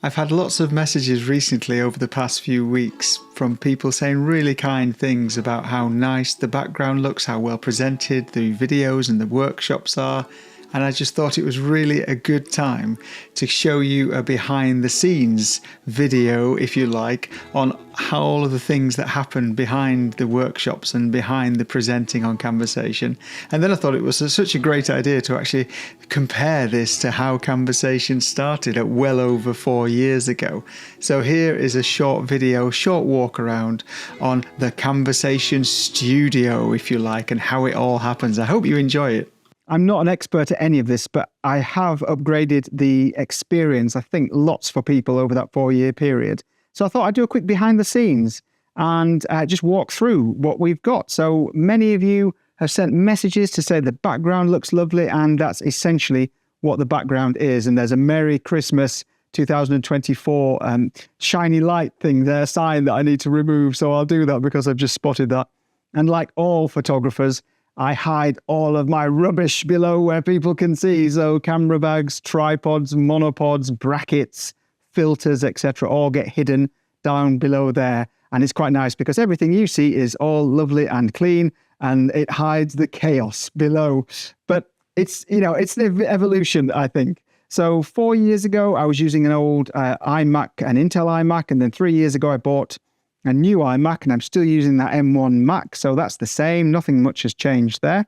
I've had lots of messages recently over the past few weeks from people saying really kind things about how nice the background looks, how well presented the videos and the workshops are. And I just thought it was really a good time to show you a behind the scenes video, if you like, on how all of the things that happen behind the workshops and behind the presenting on Camversation. And then I thought it was such a great idea to actually compare this to how Camversation started at well over 4 years ago. So here is a short video, short walk around on the Camversation studio, if you like, and how it all happens. I hope you enjoy it. I'm not an expert at any of this, but I have upgraded the experience, I think, lots for people over that 4-year period. So I thought I'd do a quick behind the scenes and just walk through what we've got. So many of you have sent messages to say the background looks lovely, and that's essentially what the background is. And there's a Merry Christmas 2024 shiny light thing there, sign that I need to remove. So I'll do that because I've just spotted that. And like all photographers, I hide all of my rubbish below where people can see. So camera bags, tripods, monopods, brackets, filters, etc. all get hidden down below there. And it's quite nice because everything you see is all lovely and clean and it hides the chaos below. But it's, it's the evolution, I think. So 4 years ago, I was using an old iMac, an Intel iMac. And then 3 years ago, I bought a new iMac, and I'm still using that M1 Mac, so that's the same. Nothing much has changed there.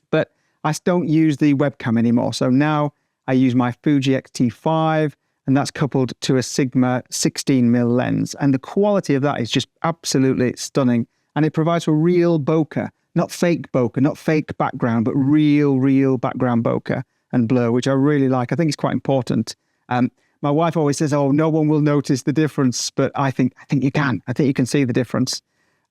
But I don't use the webcam anymore. So now I use my Fuji X-T5, and that's coupled to a Sigma 16mm lens. And the quality of that is just absolutely stunning. And it provides for real bokeh, not fake bokeh, not fake background, but real background bokeh and blur, which I really like. I think it's quite important. My wife always says, oh, no one will notice the difference, but I think you can. I think you can see the difference.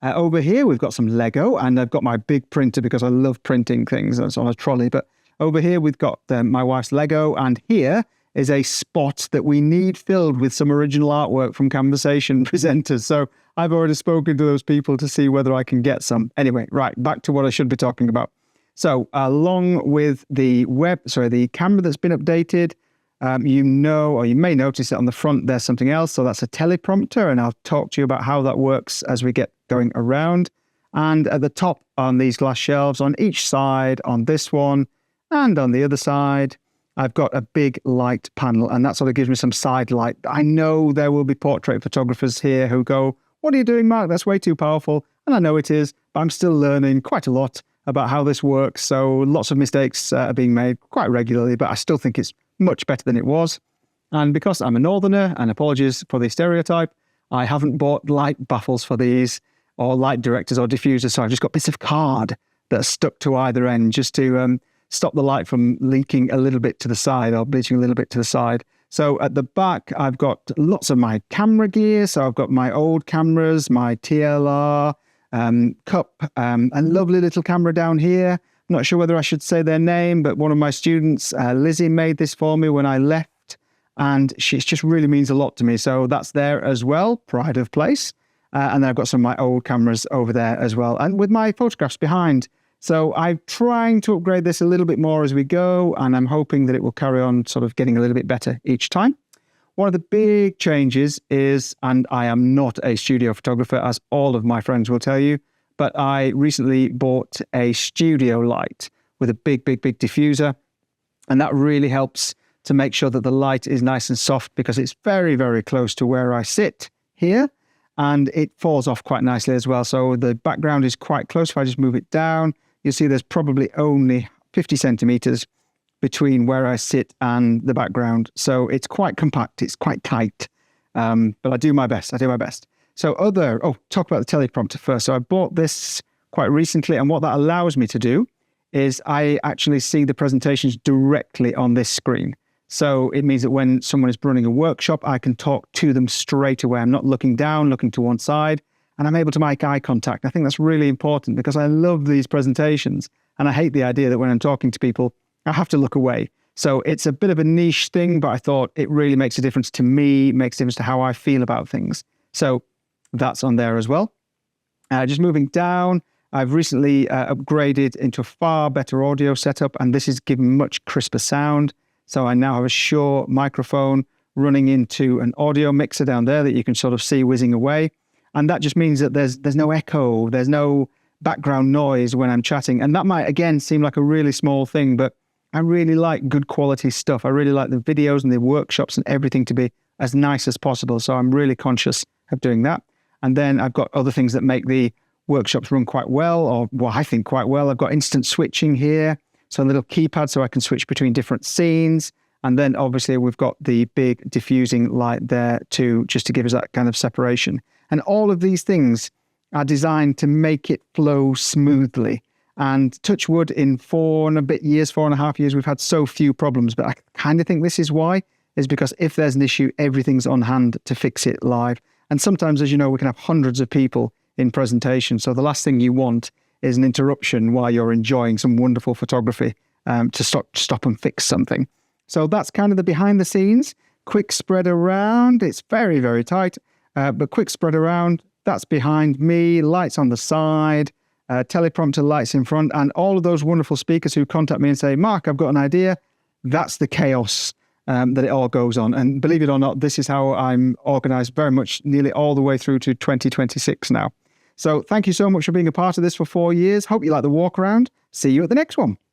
Over here, we've got some Lego, and I've got my big printer because I love printing things. That's on a trolley. But over here, we've got my wife's Lego, and here is a spot that we need filled with some original artwork from Camversation presenters. So I've already spoken to those people to see whether I can get some. Anyway, right, back to what I should be talking about. So along with the camera that's been updated, you may notice that on the front there's something else. So that's a teleprompter, and I'll talk to you about how that works as we get going around. And at the top on these glass shelves, on each side, on this one and on the other side, I've got a big light panel, and that sort of gives me some side light. I know there will be portrait photographers here who go, what are you doing, Mark? That's way too powerful. And I know it is, but I'm still learning quite a lot about how this works. So lots of mistakes are being made quite regularly, but I still think it's much better than it was. And because I'm a northerner, and apologies for the stereotype, I haven't bought light baffles for these, or light directors or diffusers, so I've just got bits of card that are stuck to either end just to stop the light from leaking a little bit to the side or bleaching a little bit to the side. So at the back, I've got lots of my camera gear. So I've got my old cameras, my TLR, cup, and lovely little camera down here. Not sure whether I should say their name, but one of my students, Lizzie, made this for me when I left, and it just really means a lot to me. So that's there as well, pride of place. And then I've got some of my old cameras over there as well, and with my photographs behind. So I'm trying to upgrade this a little bit more as we go, and I'm hoping that it will carry on sort of getting a little bit better each time. One of the big changes is, and I am not a studio photographer, as all of my friends will tell you, but I recently bought a studio light with a big diffuser. And that really helps to make sure that the light is nice and soft because it's very close to where I sit here. And it falls off quite nicely as well. So the background is quite close. If I just move it down, you'll see there's probably only 50 centimeters between where I sit and the background. So it's quite compact. It's quite tight. But I do my best. So talk about the teleprompter first. So I bought this quite recently, and what that allows me to do is I actually see the presentations directly on this screen. So it means that when someone is running a workshop, I can talk to them straight away. I'm not looking down, looking to one side, and I'm able to make eye contact. I think that's really important because I love these presentations, and I hate the idea that when I'm talking to people, I have to look away. So it's a bit of a niche thing, but I thought it really makes a difference to me, makes a difference to how I feel about things. So that's on there as well. Just moving down, I've recently upgraded into a far better audio setup, and this is giving much crisper sound. So I now have a Shure microphone running into an audio mixer down there that you can sort of see whizzing away. And that just means that there's no echo, there's no background noise when I'm chatting. And that might, again, seem like a really small thing, but I really like good quality stuff. I really like the videos and the workshops and everything to be as nice as possible. So I'm really conscious of doing that. And then I've got other things that make the workshops run quite well, or well, I think quite well. I've got instant switching here. So a little keypad so I can switch between different scenes. And then obviously we've got the big diffusing light there too, just to give us that kind of separation. And all of these things are designed to make it flow smoothly. And touch wood, in 4.5 years, we've had so few problems. But I kind of think this is why, is because if there's an issue, everything's on hand to fix it live. And sometimes, as you know, we can have hundreds of people in presentation. So the last thing you want is an interruption while you're enjoying some wonderful photography to stop and fix something. So that's kind of the behind the scenes. Quick spread around. It's very, very tight, but quick spread around. That's behind me, lights on the side, teleprompter lights in front, and all of those wonderful speakers who contact me and say, Mark, I've got an idea. That's the chaos that it all goes on. And believe it or not, this is how I'm organized very much nearly all the way through to 2026 now. So thank you so much for being a part of this for 4 years. Hope you like the walk around. See you at the next one.